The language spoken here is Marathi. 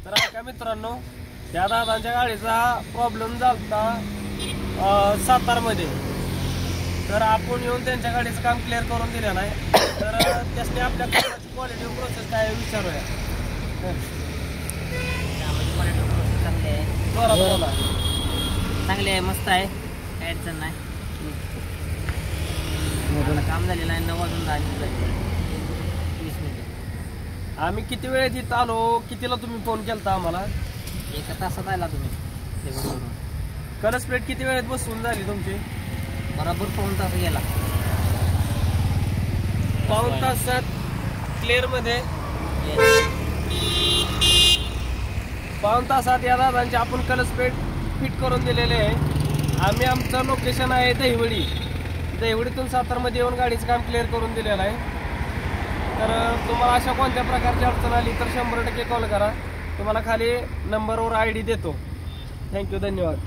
तर ऐका मित्रांनो, त्या दादांच्या गाडीचा प्रॉब्लेम झाला सातारमध्ये. तर आपण येऊन त्यांच्या गाडीचं काम क्लिअर करून दिलं नाही. तर त्यासने आपल्या कामाची क्वालिटी प्रोसेस काय विचारूया. चांगली आहे, चांगली आहे, मस्त आहे, काय अडचण नाही. काम झालेलं आहे, 9 वाजून 10 मिनिटं 20 मिनिटं. आम्ही किती वेळेत इथं आलो, कितीला तुम्ही फोन केलता आम्हाला? 1 तासात आला तुम्ही देवडूवरून. कलस प्लेट किती वेळेत बसवून झाली तुमची? बरोबर पाऊण तास गेला. पाऊण तासात क्लिअर मध्ये पाऊण तासात या दादांचे आपण कलस प्लेट फिट करून दिलेले आहे. आम्ही आमचं लोकेशन आहे दहिवडी. दहिवडीतून सातारमध्ये येऊन गाडीचं काम क्लिअर करून दिलेलं आहे. तर तुम्हाला अशा कोणत्या प्रकारची अडचण आली तर 100% कॉल करा. तुम्हाला खाली नंबरवर ID देतो. थँक्यू, धन्यवाद.